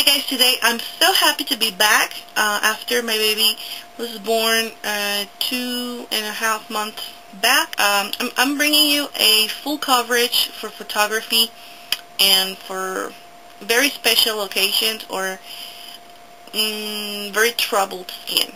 Hi guys, today I'm so happy to be back after my baby was born 2.5 months back. I'm bringing you a full coverage for photography and for very special occasions or very troubled skin.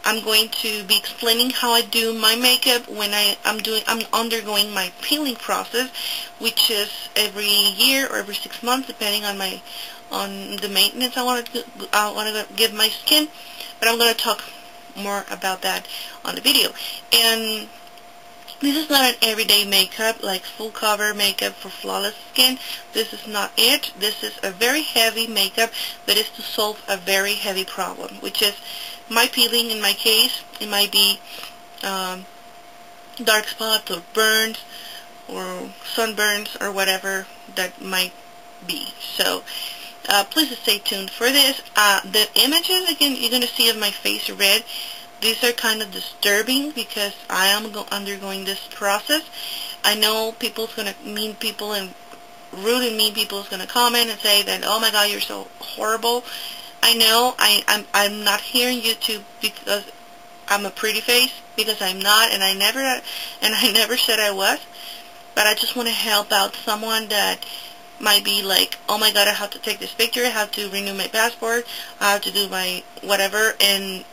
I'm going to be explaining how I do my makeup when I'm undergoing my peeling process, which is every year or every 6 months, depending on the maintenance I want to give my skin. But I'm going to talk more about that on the video. And this is not an everyday makeup like full cover makeup for flawless skin. This is not it. This is a very heavy makeup that is to solve a very heavy problem, which is my peeling. In my case, it might be dark spots or burns or sunburns or whatever that might be. So please stay tuned for this. The images again you're going to see of my face red, these are kind of disturbing because I am undergoing this process. I know mean people and rude and mean people is going to comment and say that, oh my god, you're so horrible. I know I'm not here on YouTube because I'm a pretty face, because I'm not, and I never said I was. But I just want to help out someone that might be like, oh my god, I have to take this picture, I have to renew my passport, I have to do my whatever, and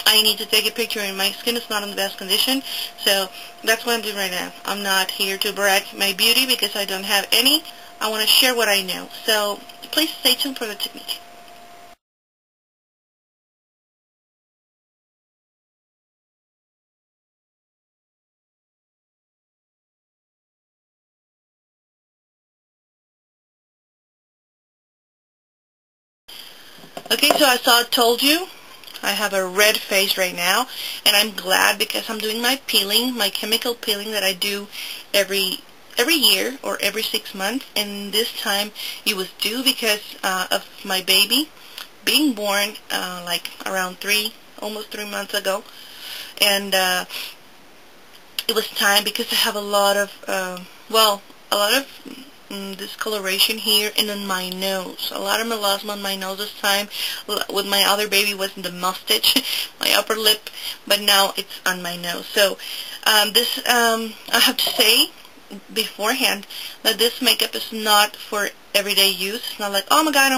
I need to take a picture and my skin is not in the best condition. So that's what I'm doing right now. I'm not here to brag my beauty because I don't have any. I want to share what I know. So please stay tuned for the technique. Okay, so as I told you, I have a red face right now, and I'm glad because I'm doing my peeling, my chemical peeling that I do every year or every 6 months, and this time it was due because of my baby being born like around almost 3 months ago, and it was time because I have a lot of discoloration here and on my nose. A lot of melasma on my nose this time. With my other baby was in the mustache, my upper lip, but now it's on my nose. So I have to say beforehand that this makeup is not for everyday use. It's not like, oh my god, I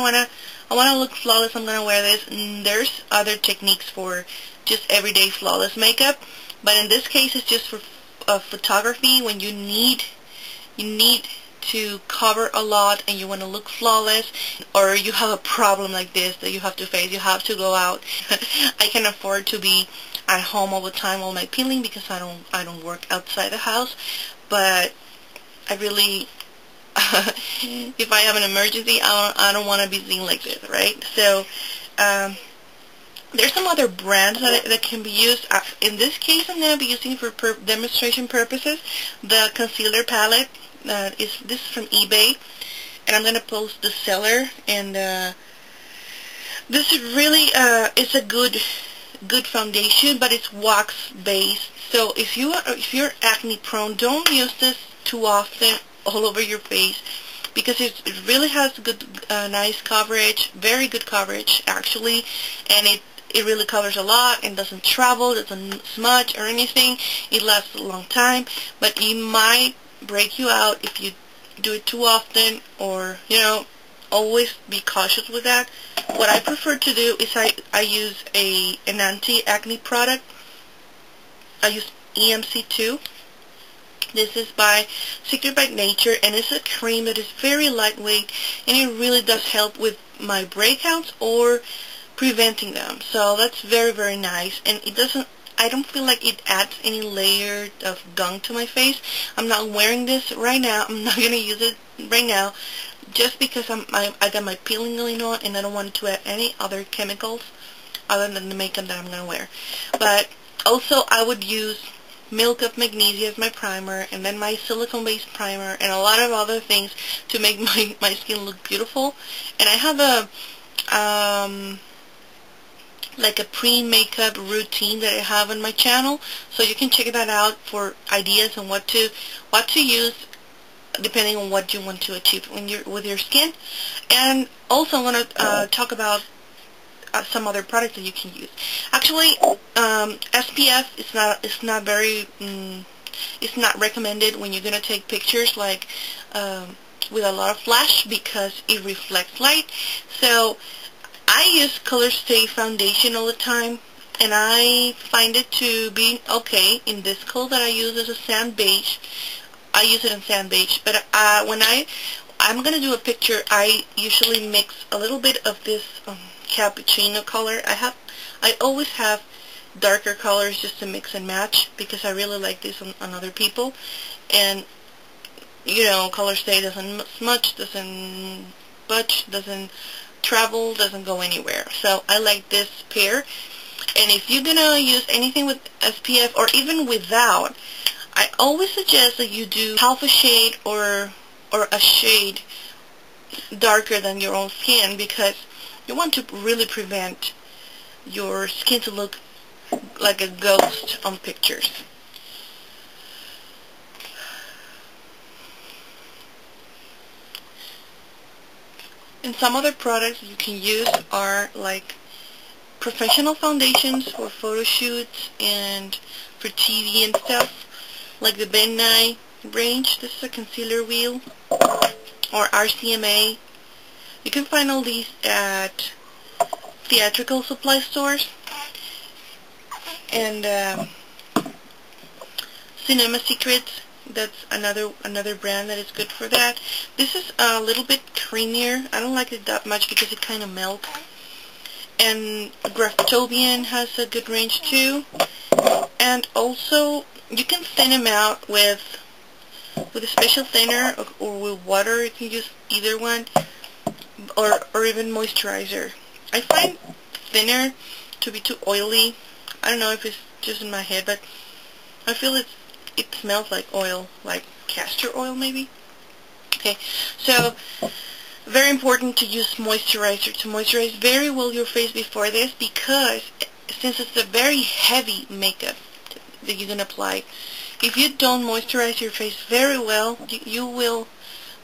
wanna look flawless, I'm gonna wear this. There's other techniques for just everyday flawless makeup, but in this case it's just for photography when you need to cover a lot and you want to look flawless, or you have a problem like this that you have to face, you have to go out. I can afford to be at home all the time while my peeling because I don't work outside the house, but I really if I have an emergency, I don't want to be seen like this, right? So there's some other brands that can be used. In this case, I'm going to be using for demonstration purposes the concealer palette. This is from eBay, and I'm going to post the seller. And this is really it's a good foundation, but it's wax based. So if you're acne prone, don't use this too often all over your face because it really has good, nice coverage, very good coverage actually, and it really covers a lot and doesn't travel, doesn't smudge or anything. It lasts a long time, but it might break you out if you do it too often, or always be cautious with that. What I prefer to do is I use an anti-acne product. I use EMC2. This is by Secret by Nature, and it's a cream that is very lightweight, and it really does help with my breakouts or preventing them. So that's very, very nice, and I don't feel like it adds any layer of gunk to my face. I'm not wearing this right now. I'm not going to use it right now just because I got my peeling going on, and I don't want to add any other chemicals other than the makeup that I'm going to wear. But also I would use Milk of Magnesia as my primer, and then my silicone-based primer, and a lot of other things to make my skin look beautiful. And I have like a pre-makeup routine that I have on my channel, so you can check that out for ideas on what to use depending on what you want to achieve with your skin. And also I want to talk about some other products that you can use. Actually, SPF is not very it's not recommended when you're gonna take pictures like with a lot of flash, because it reflects light. So I use Colorstay Foundation all the time, and I find it to be okay. In this color that I use is a sand beige. I use it in sand beige, but when I'm gonna do a picture, I usually mix a little bit of this cappuccino color. I always have darker colors just to mix and match, because I really like this on other people. And you know, Colorstay doesn't smudge, doesn't budge, doesn't travel, doesn't go anywhere. So I like this pair. And if you're gonna use anything with SPF or even without, I always suggest that you do half a shade or a shade darker than your own skin, because you want to really prevent your skin to look like a ghost on pictures. And some other products you can use are like professional foundations for photo shoots and for TV and stuff, like the Ben Nye range. This is a concealer wheel, or RCMA. You can find all these at theatrical supply stores. And Cinema Secrets, that's another brand that is good for that. This is a little bit creamier. I don't like it that much because it kind of melts. And Graftobian has a good range too. And also, you can thin them out with a special thinner or with water. You can use either one, or even moisturizer. I find thinner to be too oily. I don't know if it's just in my head, but I feel it smells like oil, like castor oil maybe. Okay, so very important to use moisturizer, to moisturize very well your face before this, because since it's a very heavy makeup that you can apply, if you don't moisturize your face very well, you will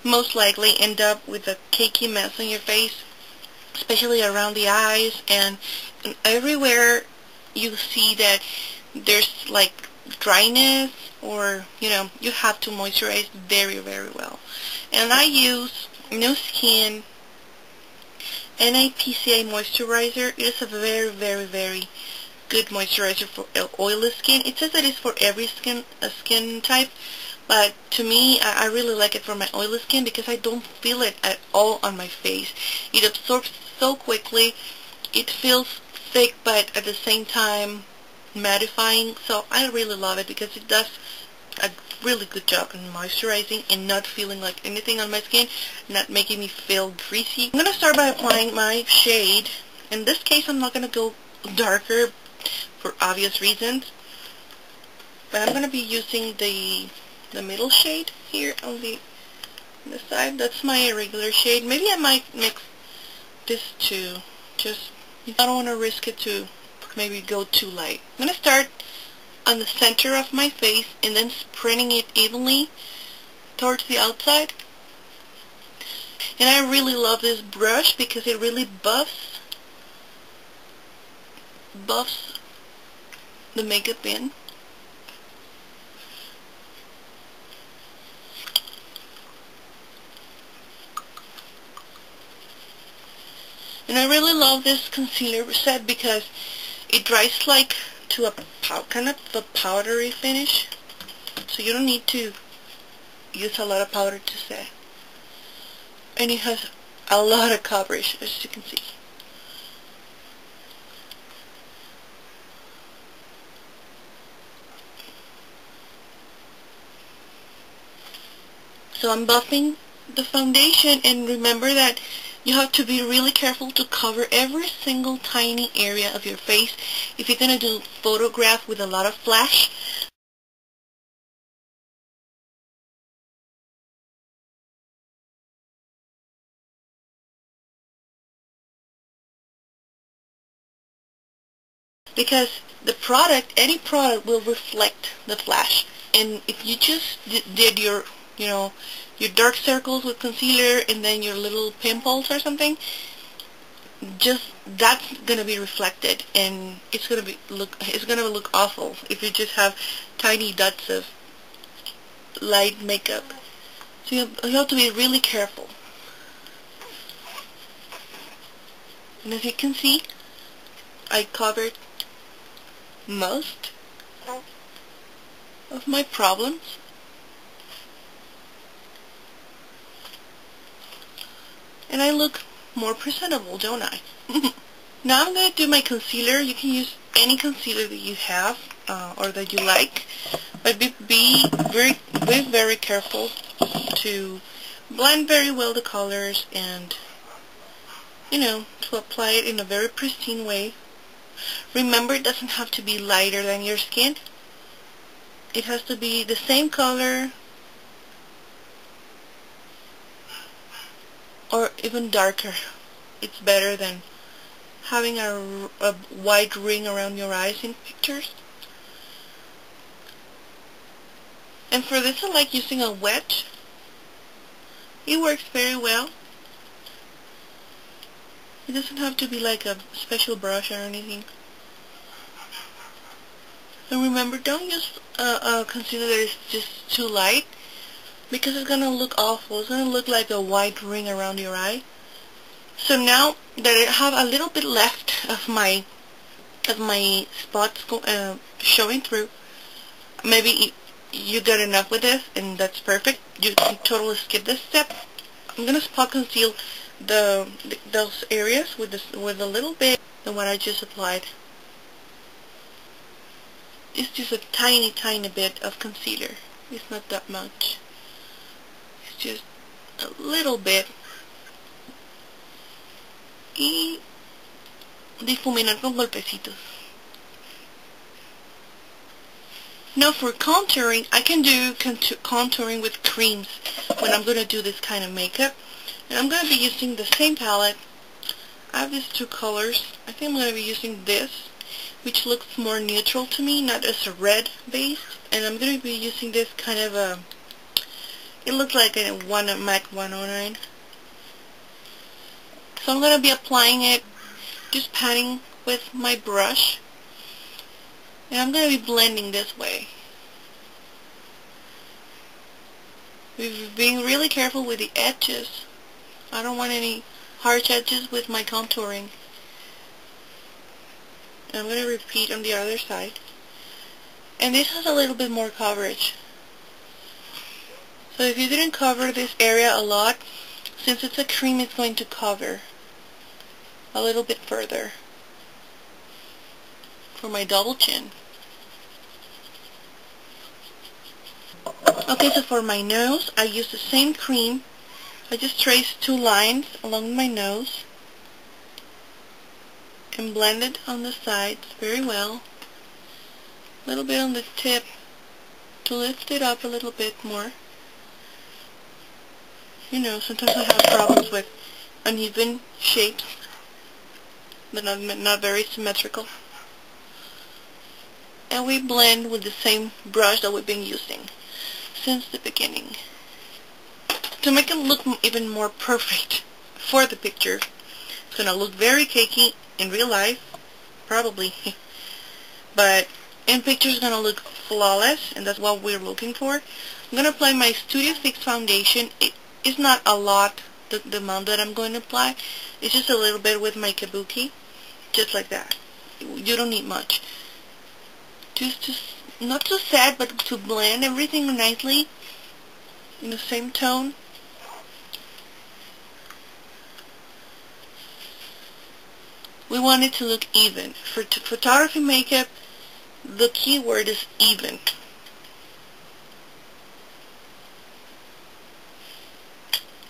most likely end up with a cakey mess on your face, especially around the eyes, and everywhere you see that there's like dryness, or you have to moisturize very, very well. And I use No Skin NAPCA moisturizer. It is a very, very, very good moisturizer for oily skin. It says that it's for every skin type, but to me, I really like it for my oily skin, because I don't feel it at all on my face. It absorbs so quickly. It feels thick, but at the same time mattifying. So I really love it, because it does a really good job in moisturizing and not feeling like anything on my skin, not making me feel greasy. I'm going to start by applying my shade. In this case, I'm not going to go darker for obvious reasons, but I'm going to be using the middle shade here on the side. That's my regular shade. Maybe I might mix this too. Just, I don't want to risk it to maybe go too light. I'm going to start on the center of my face and then spreading it evenly towards the outside. And I really love this brush because it really buffs the makeup in. And I really love this concealer set because it dries like to a kind of a powdery finish, so you don't need to use a lot of powder to set. And it has a lot of coverage, as you can see. So I'm buffing the foundation, and remember that you have to be really careful to cover every single tiny area of your face if you're going to do photograph with a lot of flash. Because the product, any product will reflect the flash. And if you just did your, your dark circles with concealer and then your little pimples or something, just that's gonna be reflected, and it's gonna look awful if you just have tiny dots of light makeup. So you have to be really careful. And as you can see, I covered most of my problems. And I look more presentable, don't I? Now I'm going to do my concealer. You can use any concealer that you have or that you like, but be very careful to blend very well the colors and, you know, to apply it in a very pristine way. Remember, it doesn't have to be lighter than your skin. It has to be the same color or even darker. It's better than having a white ring around your eyes in pictures. And for this, I like using a wedge. It works very well. It doesn't have to be like a special brush or anything. And remember, don't use a concealer that is just too light, because it's gonna look awful. It's gonna look like a white ring around your eye. So now that I have a little bit left of my spots showing through, maybe you got enough with this, and that's perfect. You can totally skip this step. I'm gonna spot conceal those areas with a little bit than what I just applied. It's just a tiny bit of concealer. It's not that much. It's just a little bit. Y difuminar con golpecitos. Now for contouring, I can do contouring with creams when I'm going to do this kind of makeup. And I'm going to be using the same palette. I have these two colors. I think I'm going to be using this, which looks more neutral to me, not as a red base. And I'm going to be using this kind of a, it looks like a MAC 109. So I'm going to be applying it, just patting with my brush. And I'm going to be blending this way. Being really careful with the edges. I don't want any harsh edges with my contouring. And I'm going to repeat on the other side. And this has a little bit more coverage. So if you didn't cover this area a lot, since it's a cream, it's going to cover a little bit further for my double chin. Okay, so for my nose, I use the same cream. I just trace two lines along my nose and blend it on the sides very well. A little bit on the tip to lift it up a little bit more. You know, sometimes I have problems with uneven shapes that are not very symmetrical. And we blend with the same brush that we've been using since the beginning. To make it look even more perfect for the picture, it's going to look very cakey in real life, probably, but in picture it's going to look flawless, and that's what we're looking for. I'm going to apply my Studio Fix foundation. It is not a lot, the amount that I'm going to apply. It's just a little bit with my kabuki, just like that. You don't need much. Just not to set, but to blend everything nicely in the same tone. We want it to look even. For photography makeup, the key word is even.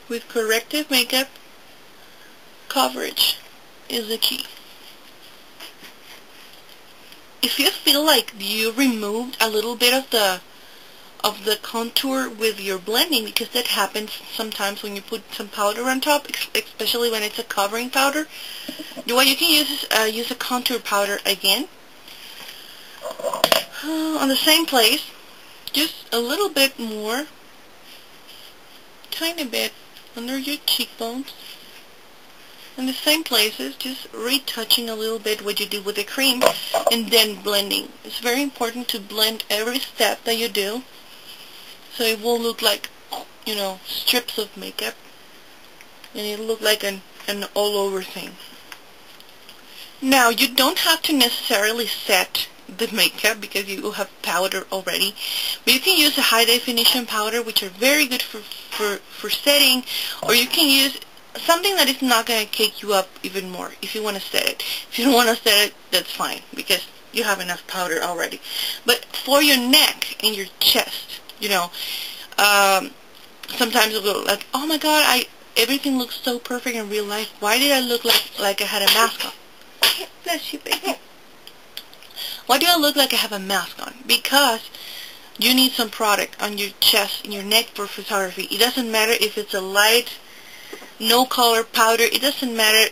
With corrective makeup, coverage is the key. If you feel like you removed a little bit of the contour with your blending, because that happens sometimes when you put some powder on top, especially when it's a covering powder, what you can use is use a contour powder again on the same place, just a little bit more tiny bit under your cheekbones. In the same places, just retouching a little bit what you did with the cream, and then blending. It's very important to blend every step that you do, so it will look like, you know, strips of makeup, and it'll look like an all-over thing. Now, you don't have to necessarily set the makeup because you have powder already, but you can use a high definition powder, which are very good for setting, or you can use something that is not going to cake you up even more if you want to set it. If you don't want to set it, that's fine, because you have enough powder already. But for your neck and your chest, you know, sometimes you'll go like, oh my god, everything looks so perfect in real life. Why did I look like I had a mask on? Bless you, baby. Why do I look like I have a mask on? Because you need some product on your chest and your neck for photography. It doesn't matter if it's a light, no color powder. It doesn't matter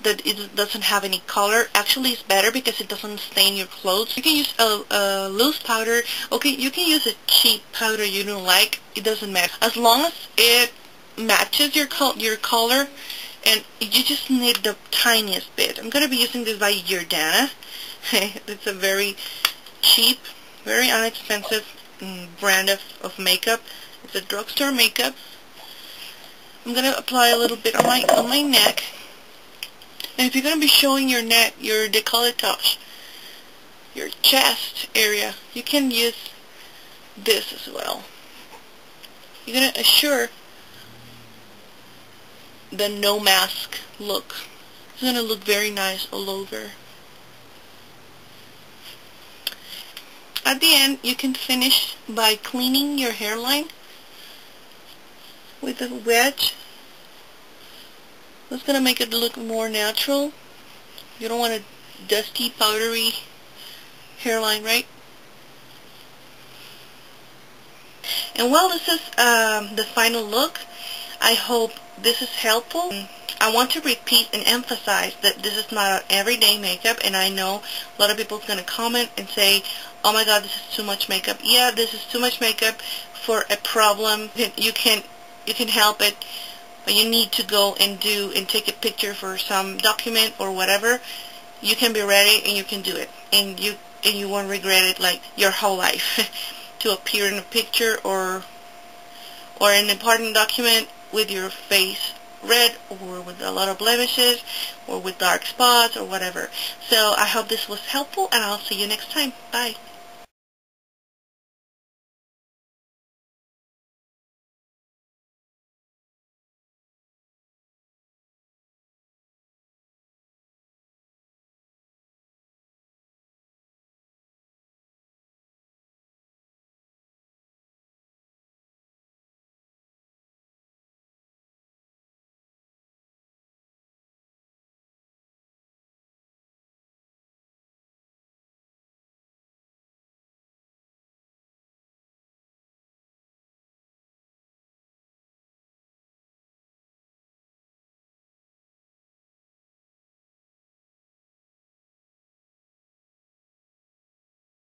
that it doesn't have any color. Actually, it's better because it doesn't stain your clothes. You can use a loose powder. Okay, you can use a cheap powder you don't like. It doesn't matter. As long as it matches your color, and you just need the tiniest bit. I'm going to be using this by Jordana. It's a very cheap, very inexpensive brand of makeup. It's a drugstore makeup. I'm going to apply a little bit on my neck. And if you're going to be showing your neck, your décolletage, your chest area, you can use this as well. You're going to assure the no mask look. It's going to look very nice all over. At the end, you can finish by cleaning your hairline with a wedge. That's going to make it look more natural. You don't want a dusty, powdery hairline, right? And well, this is the final look. I hope this is helpful. I want to repeat and emphasize that this is not everyday makeup, and I know a lot of people are going to comment and say, oh my god, this is too much makeup. Yeah, this is too much makeup for a problem. You can help it, but you need to go and take a picture for some document or whatever. You can be ready and you can do it, and you won't regret it like your whole life. To appear in a picture or an important document with your face red, or with a lot of blemishes, or with dark spots, or whatever. So I hope this was helpful, and I'll see you next time. Bye.